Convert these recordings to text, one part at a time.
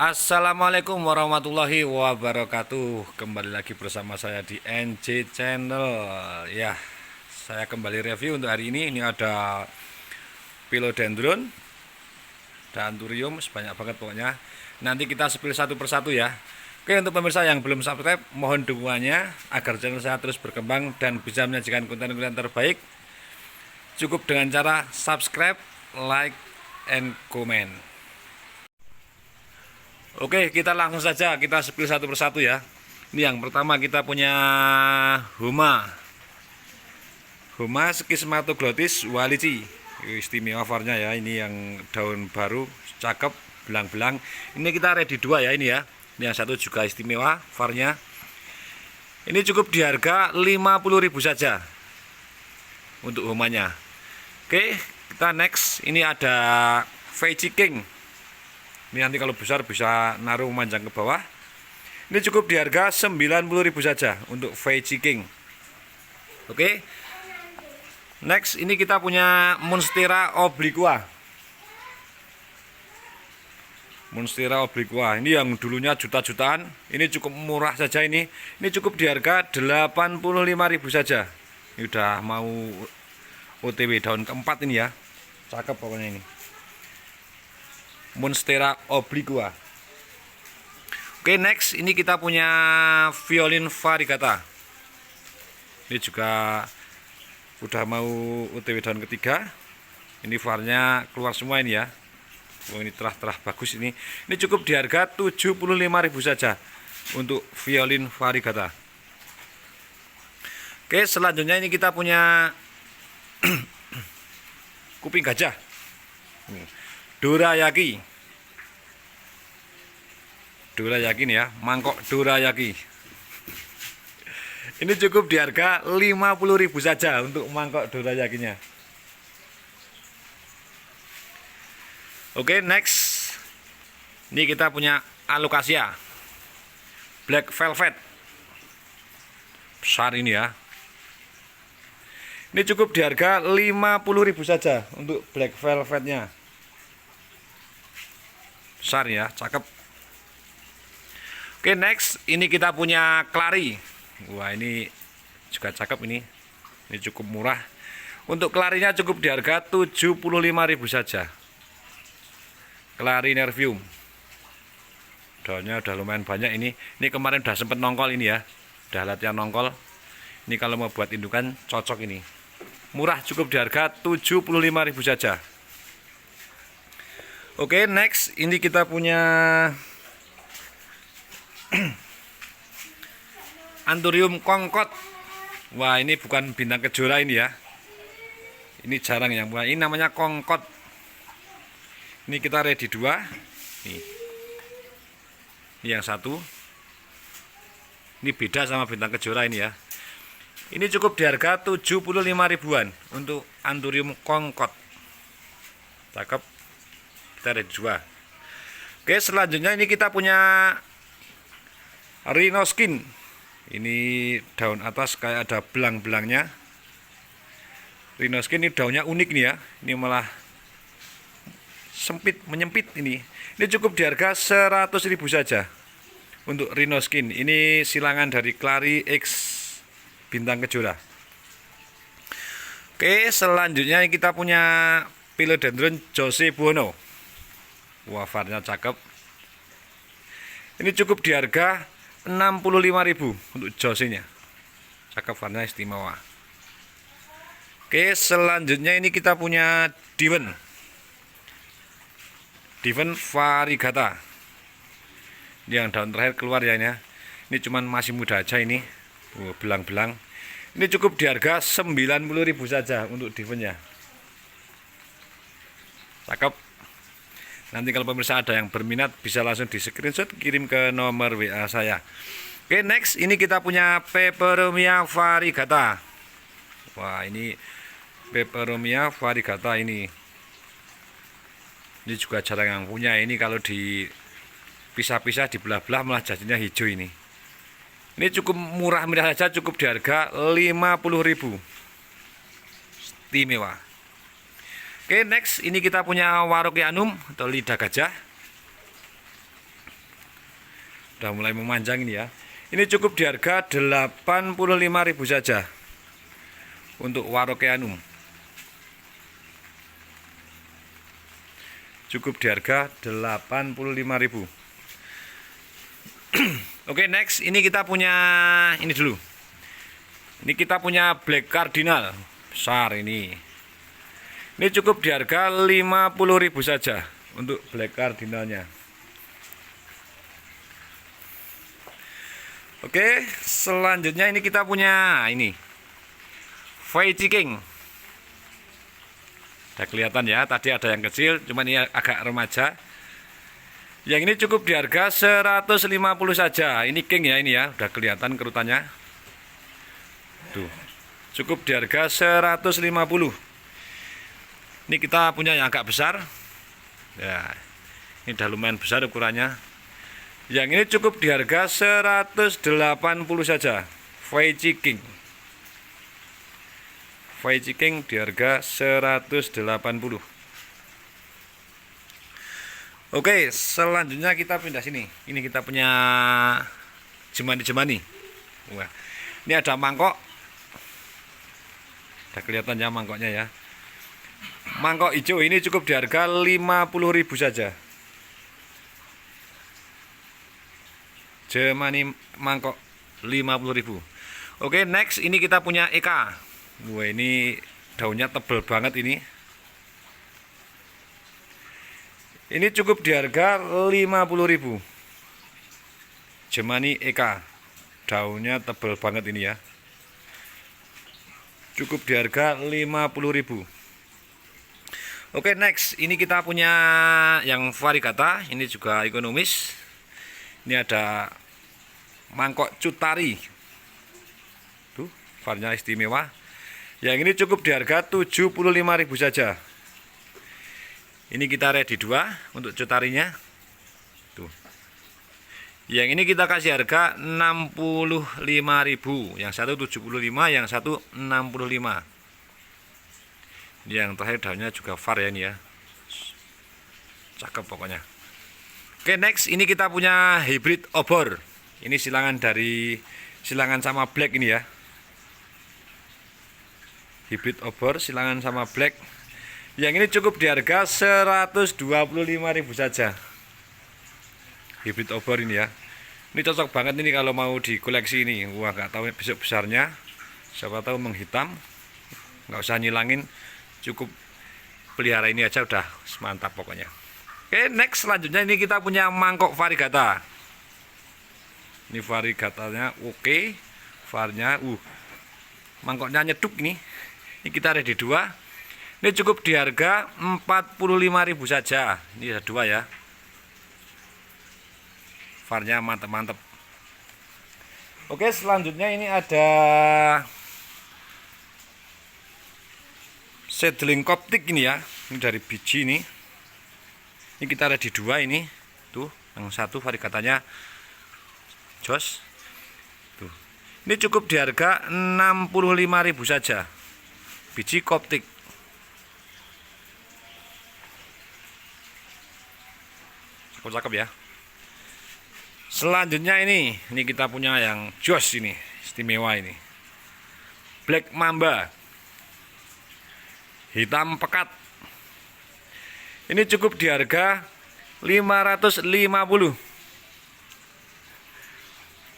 Assalamualaikum warahmatullahi wabarakatuh. Kembali lagi bersama saya di NJ Channel. Ya, saya kembali review untuk hari ini. Ini ada Philodendron dan Anthurium, sebanyak banget pokoknya. Nanti kita spill satu persatu ya. Oke, untuk pemirsa yang belum subscribe, mohon dukungannya agar channel saya terus berkembang dan bisa menyajikan konten-konten terbaik. Cukup dengan cara subscribe, like, and comment. Oke, kita langsung saja kita spill satu persatu ya. Ini yang pertama kita punya Huma Schismatoglotis wallici. Istimewa varnya ya, ini yang daun baru, cakep, belang-belang. Ini kita ready 2 ya ini ya. Ini yang satu juga istimewa varnya. Ini cukup di harga 50.000 saja untuk Humanya. Oke, kita next. Ini ada Veggie King. Ini nanti kalau besar bisa naruh memanjang ke bawah. Ini cukup di harga 90.000 saja untuk Veggie King. Oke. Next, ini kita punya Monstera obliqua. Monstera obliqua. Ini yang dulunya juta-jutaan. Ini cukup murah saja ini. Ini cukup di harga 85.000 saja. Ini udah mau OTW daun keempat ini ya. Cakep pokoknya ini. Monstera obliqua. Oke, next ini kita punya Violin variegata. Ini juga udah mau OTW daun ketiga. Ini varnya keluar semua ini ya. Oh, ini terah-terah bagus ini. Ini cukup di harga 75.000 saja untuk Violin variegata. Oke, selanjutnya ini kita punya kuping gajah. Dorayaki nih ya, mangkok dorayaki. Ini cukup di harga 50.000 saja untuk mangkok dorayakinya. Oke, next. Ini kita punya Alocasia Black Velvet. Besar ini ya. Ini cukup di harga 50.000 saja untuk Black Velvetnya. Besar ya, cakep. Oke, next ini kita punya Clary. Wah, ini juga cakep ini. Ini cukup murah. Untuk Clary-nya cukup di harga 75.000 saja. Clary nervium. Daunnya udah lumayan banyak ini. Ini kemarin udah sempet nongkol ini ya. Udah latihan nongkol. Ini kalau mau buat indukan cocok ini. Murah, cukup di harga 75.000 saja. Oke, next ini kita punya Anthurium kongkot. Wah, ini bukan bintang kejora ini ya. Ini jarang yang punya. Ini namanya kongkot. Ini kita ready 2. Nih. Ini yang satu. Ini beda sama bintang kejora ini ya. Ini cukup di harga 75.000-an untuk Anthurium kongkot. Cakep. Kita ready 2. Oke, selanjutnya ini kita punya Rhinoskin. Ini daun atas kayak ada belang-belangnya. Rhinoskin ini daunnya unik nih ya. Ini malah sempit, menyempit ini. Ini cukup di harga 100.000 saja untuk Rhinoskin. Ini silangan dari Clary X bintang kejora. Oke, selanjutnya kita punya Philodendron Jose Buono. Wah, varnya cakep. Ini cukup di harga 65.000 untuk Jose-nya. Cakep, varnya istimewa. Oke, selanjutnya ini kita punya Diven variegata. Ini yang daun terakhir keluar ya ini. Ini cuman masih muda aja ini. Belang-belang. Ini cukup di harga 90.000 saja untuk Diven-nya. Cakep. Nanti kalau pemirsa ada yang berminat bisa langsung di screenshot, kirim ke nomor WA saya. Oke, next ini kita punya Peperomia variegata. Wah, ini Peperomia variegata ini. Ini juga jarang yang punya. Ini kalau dipisah-pisah, dibelah-belah malah jadinya hijau ini. Ini cukup murah meriah saja, cukup di harga 50.000. Istimewa. Oke, next ini kita punya Warocyanum atau lidah gajah. Udah mulai memanjang ini ya. Ini cukup di harga 85.000 saja untuk Warokeanum. Cukup di harga 85.000. Oke, next ini kita punya ini dulu. Ini kita punya Black Cardinal besar ini. Ini cukup di harga 50.000 saja untuk Black Cardinalnya. Oke, selanjutnya ini kita punya ini Feichi King. Udah kelihatan ya, tadi ada yang kecil, cuman ini agak remaja. Yang ini cukup di harga 150 saja. Ini King ya, ini ya, udah kelihatan kerutannya. Tuh, cukup di harga 150. Ini kita punya yang agak besar. Ya, ini udah lumayan besar ukurannya. Yang ini cukup di harga 180 saja. Feichi King. Feichi King di harga 180. Oke, selanjutnya kita pindah sini. Ini kita punya jemani-jemani. Wah, ini ada mangkok. Udah kelihatan ya mangkoknya ya. Mangkok hijau ini cukup di harga 50.000 saja. Jemani mangkok 50.000. Oke, next ini kita punya Eka. Wah, ini daunnya tebal banget ini. Ini cukup di harga 50.000. Jemani Eka. Daunnya tebal banget ini ya. Cukup di harga 50.000. Oke, next ini kita punya yang variegata. Ini juga ekonomis. Ini ada mangkok cutari. Tuh, varnya istimewa. Yang ini cukup di harga 75.000 saja. Ini kita ready 2 untuk cutarinya. Tuh. Yang ini kita kasih harga 65.000. Yang satu 75, yang satu 65. Ini yang terakhir daunnya juga var ya ini ya. Cakep pokoknya. Oke, next ini kita punya hybrid obor. Ini silangan sama black ini ya. Hybrid obor silangan sama black. Yang ini cukup di harga 125.000 saja. Hybrid obor ini ya. Ini cocok banget ini kalau mau dikoleksi ini. Wah, nggak tahu besok besarnya. Siapa tahu menghitam. Nggak usah nyilangin. Cukup pelihara ini aja udah mantap pokoknya. Oke, next selanjutnya ini kita punya mangkok variegata. Ini variegatanya oke. Varnya mangkoknya nyeduk ini. Ini kita ready 2. Ini cukup di harga 45.000 saja. Ini ada 2 ya. Varnya mantep-mantep. Oke, selanjutnya ini ada seedling koptik ini ya. Ini dari biji ini. Ini kita ready 2 ini. Tuh, yang satu variegatanya jos. Tuh. Ini cukup di harga 65.000 saja. Biji koptik. Cakep ya. Selanjutnya ini kita punya yang jos ini, istimewa ini. Black Mamba. Hitam pekat. Ini cukup di harga 550.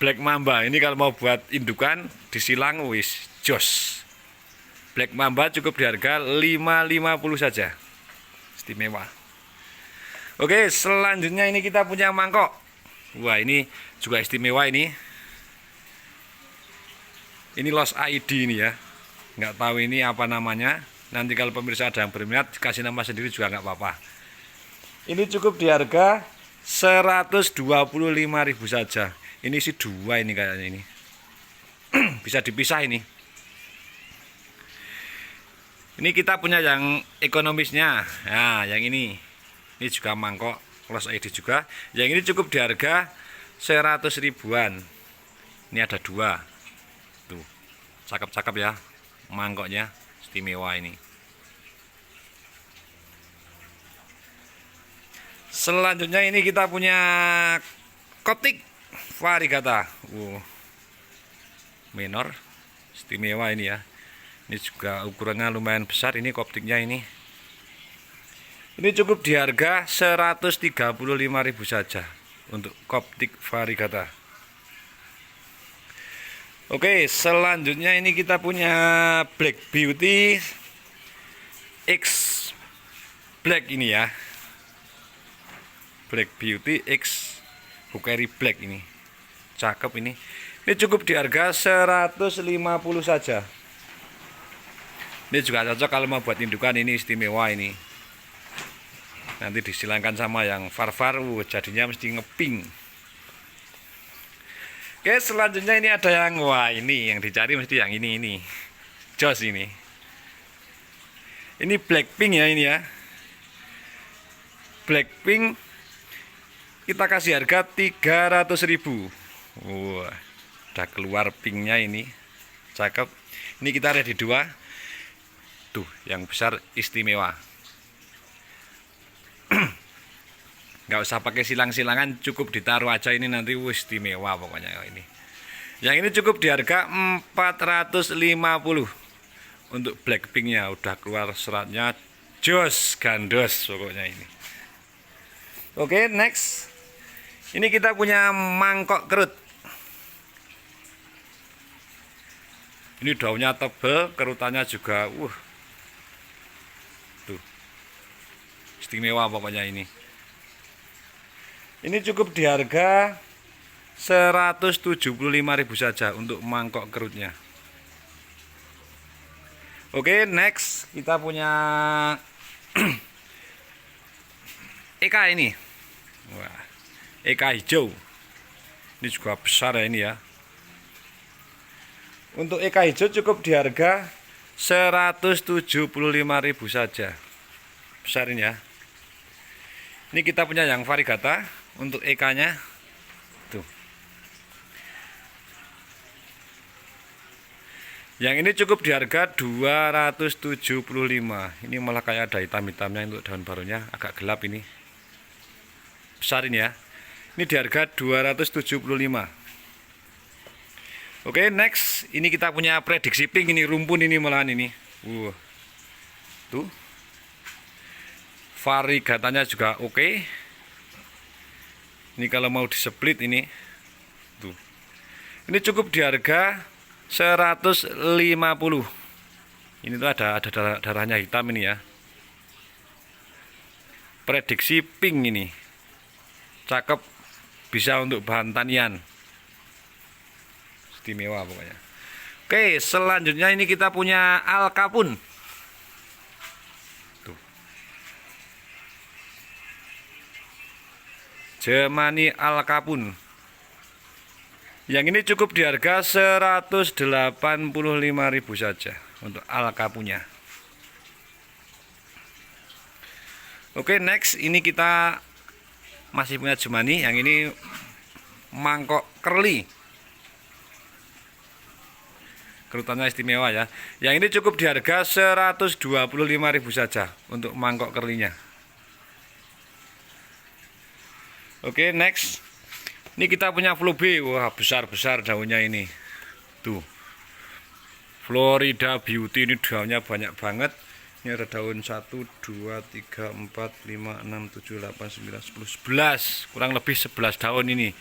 Black Mamba ini kalau mau buat indukan disilang wis jos. Black Mamba cukup di harga 550 saja. Istimewa. Oke, selanjutnya ini kita punya mangkok. Wah, ini juga istimewa ini. Ini Lost ID ini ya. Nggak tahu ini apa namanya. Nanti kalau pemirsa ada yang berminat kasih nama sendiri juga nggak apa-apa. Ini cukup di harga 125.000 saja. Ini sih 2 ini kayaknya ini. Bisa dipisah ini. Ini kita punya yang ekonomisnya. Nah, yang ini. Ini juga mangkok Lost ID juga. Yang ini cukup di harga 100 ribuan. Ini ada 2. Tuh. Cakep-cakep ya mangkoknya. Istimewa ini. Selanjutnya ini kita punya koptik. Variegata. Menor, istimewa ini ya. Ini juga ukurannya lumayan besar ini koptiknya ini. Ini cukup di harga 135.000 saja untuk koptik Variegata. Oke, selanjutnya ini kita punya Black Beauty X Black ini ya. Black Beauty X Hukeri Black ini. Cakep ini. Ini cukup di harga 150 saja. Ini juga cocok kalau mau buat indukan, ini istimewa ini. Nanti disilangkan sama yang far-far, jadinya mesti ngeping. Oke, selanjutnya ini ada yang wah ini yang dicari mesti yang ini. Jos ini. Ini Blackpink ya ini ya. Blackpink kita kasih harga 300.000. Wah, udah keluar pinknya ini. Cakep. Ini kita ada di 2. Tuh, yang besar istimewa. Nggak usah pakai silang-silangan, cukup ditaruh aja ini nanti istimewa pokoknya ini. Yang ini cukup di harga 450 untuk Blackpinknya, udah keluar seratnya, jos gandos pokoknya ini. Oke, next. Ini kita punya mangkok kerut. Ini daunnya tebal, kerutannya juga tuh. Istimewa pokoknya ini. Ini cukup di harga 175.000 saja untuk mangkok kerutnya. Oke, next kita punya Eka ini. Wah, Eka hijau. Ini juga besar ya ini ya. Untuk Eka hijau cukup di harga 175.000 saja. Besar ini ya. Ini kita punya yang Variegata untuk Eka-nya. Tuh. Yang ini cukup di harga 275. Ini malah kayak ada hitam-hitamnya untuk daun barunya, agak gelap ini. Besar ini ya. Ini di harga 275. Oke, next ini kita punya prediksi pink ini, rumpun ini malahan ini. Tuh. Variegatanya juga oke. Ini kalau mau diseplit ini. Tuh. Ini cukup di harga 150. Ini tuh ada darahnya hitam ini ya. Prediksi pink ini. Cakep, bisa untuk bahan tanian. Istimewa pokoknya. Oke, selanjutnya ini kita punya Alkapun. Tuh. Jemani Alkapun. Yang ini cukup di harga 185.000 saja untuk Alkapunnya. Oke, next ini kita masih punya Jemani, yang ini mangkok curly. Kerutannya istimewa ya. Yang ini cukup di harga 125.000 saja untuk mangkok curly-nya. Oke, next. Ini kita punya Flobe. Wah, besar-besar daunnya ini. Tuh. Florida Beauty ini daunnya banyak banget. Ini ada daun 1, 2, 3, 4, 5, 6, 7, 8, 9, 10, 11. Kurang lebih 11 daun ini.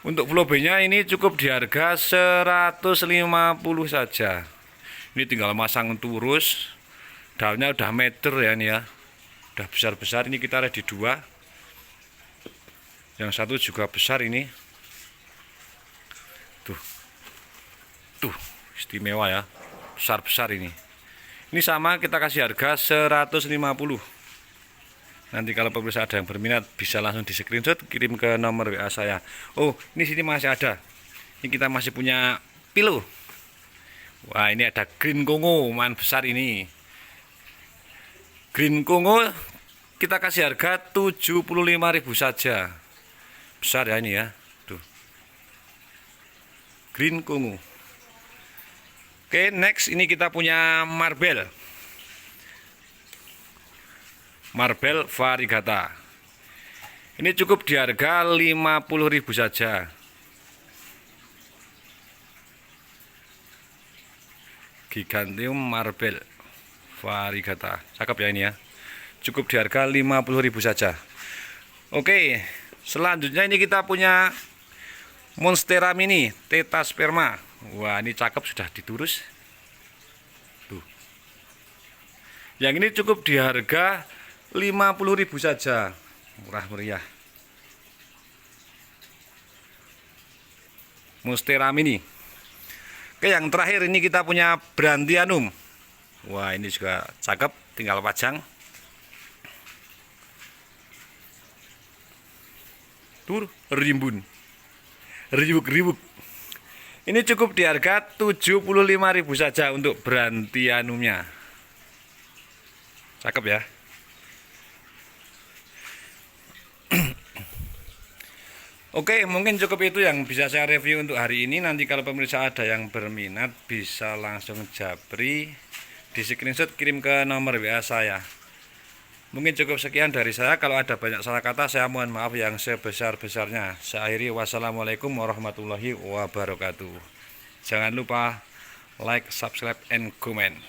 Untuk Flobe-nya ini cukup di harga 150 saja. Ini tinggal masang turus. Daunnya udah meter ya ini ya. Udah besar-besar, ini kita ada di 2. Yang satu juga besar ini. Tuh, istimewa ya. Besar-besar ini. Ini sama kita kasih harga 150. Nanti kalau pemirsa ada yang berminat bisa langsung di screenshot, kirim ke nomor WA saya. Oh, ini sini masih ada. Ini kita masih punya Pilo. Wah, ini ada Green Kongo, lumayan besar ini. Green Kongo kita kasih harga 75.000 saja. Besar ya ini ya. Tuh. Green Kongo. Oke, next ini kita punya Marble Variegata. Ini cukup di harga 50.000 saja. Gigantium Marble Variegata. Cakep ya ini ya. Cukup di harga 50.000 saja. Oke, selanjutnya ini kita punya Monstera Mini Tetasperma. Wah, ini cakep, sudah diturus. Tuh. Yang ini cukup di harga 50.000 saja. Murah meriah. Monstera Mini. Oke, yang terakhir ini kita punya Brandtianum. Wah, ini juga cakep, tinggal pajang. Tur rimbun. Riwuk-riwuk. Ini cukup di harga 75.000 saja untuk Brandtianumnya. Cakep ya. Oke, mungkin cukup itu yang bisa saya review untuk hari ini. Nanti kalau pemirsa ada yang berminat bisa langsung japri, di screenshot kirim ke nomor WA saya. Mungkin cukup sekian dari saya. Kalau ada banyak salah kata saya mohon maaf yang sebesar-besarnya. Saya akhiri, wassalamualaikum warahmatullahi wabarakatuh. Jangan lupa like, subscribe, and comment.